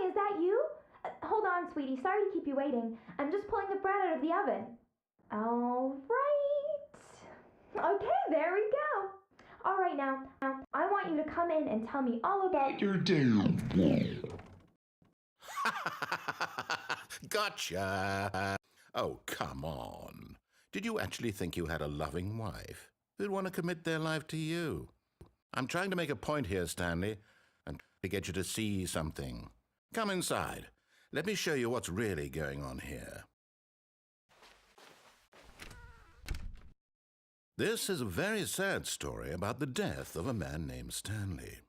Stanley, is that you? Hold on, sweetie. Sorry to keep you waiting. I'm just pulling the bread out of the oven. All right. Okay, there we go. All right, now, I want you to come in and tell me all about your damn. Gotcha! Oh, come on. Did you actually think you had a loving wife who'd want to commit their life to you? I'm trying to make a point here, Stanley, and to get you to see something. Come inside. Let me show you what's really going on here. This is a very sad story about the death of a man named Stanley.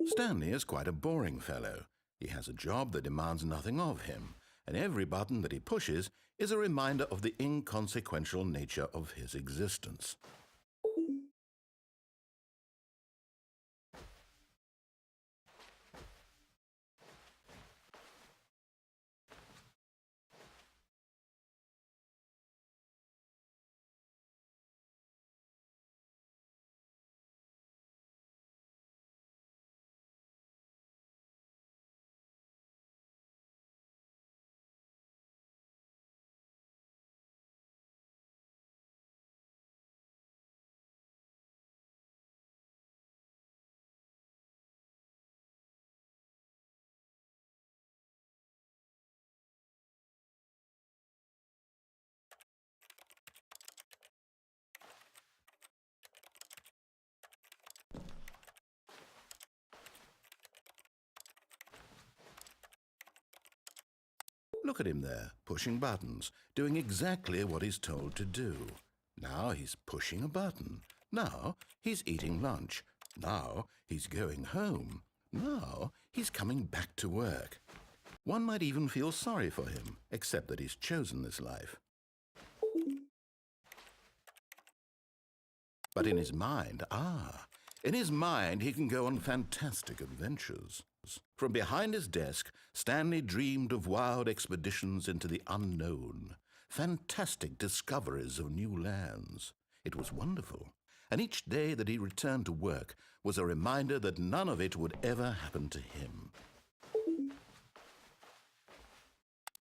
Stanley is quite a boring fellow. He has a job that demands nothing of him, and every button that he pushes is a reminder of the inconsequential nature of his existence. Look at him there, pushing buttons, doing exactly what he's told to do. Now he's pushing a button. Now he's eating lunch. Now he's going home. Now he's coming back to work. One might even feel sorry for him, except that he's chosen this life. But in his mind, he can go on fantastic adventures. From behind his desk, Stanley dreamed of wild expeditions into the unknown, fantastic discoveries of new lands. It was wonderful, and each day that he returned to work was a reminder that none of it would ever happen to him.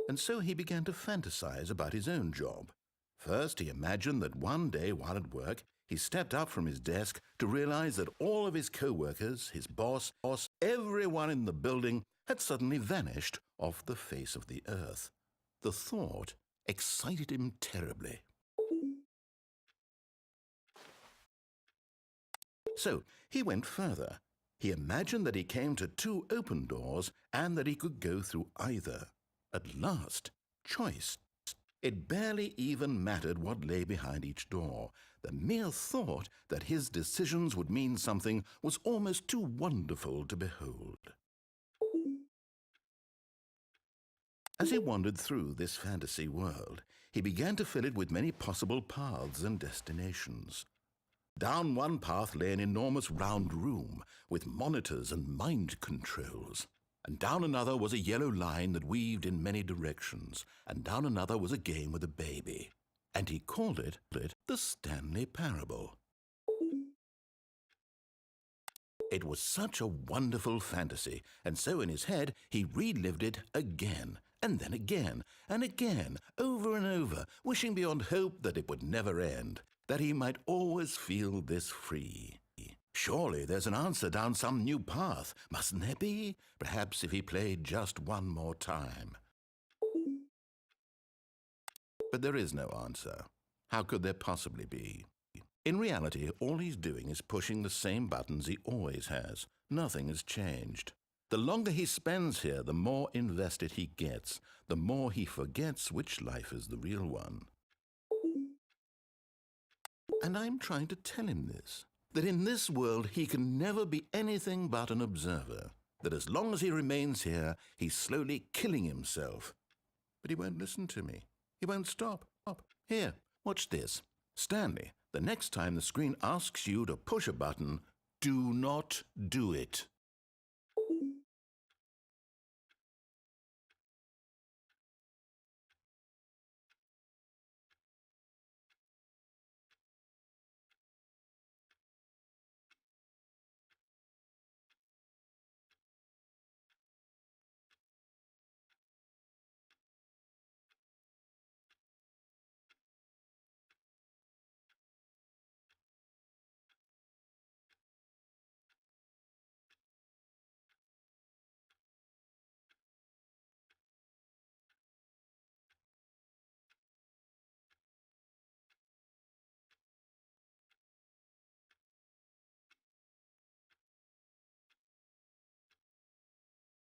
And so he began to fantasize about his own job. First, he imagined that one day while at work, he stepped up from his desk to realize that all of his co-workers, his boss, everyone in the building had suddenly vanished off the face of the earth. The thought excited him terribly. So he went further. He imagined that he came to 2 open doors and that he could go through either. At last, choice. It barely even mattered what lay behind each door. The mere thought that his decisions would mean something was almost too wonderful to behold. As he wandered through this fantasy world, he began to fill it with many possible paths and destinations. Down one path lay an enormous round room with monitors and mind controls. And down another was a yellow line that weaved in many directions, and down another was a game with a baby. And he called it the Stanley Parable. It was such a wonderful fantasy, and so in his head he relived it again, and then again, and again, over and over, wishing beyond hope that it would never end, that he might always feel this free. Surely there's an answer down some new path, mustn't there be? Perhaps if he played just one more time. But there is no answer. How could there possibly be? In reality, all he's doing is pushing the same buttons he always has. Nothing has changed. The longer he spends here, the more invested he gets, the more he forgets which life is the real one. And I'm trying to tell him this. That in this world he can never be anything but an observer, that as long as he remains here, he's slowly killing himself. But he won't listen to me. He won't stop. Here, watch this. Stanley, the next time the screen asks you to push a button, do not do it.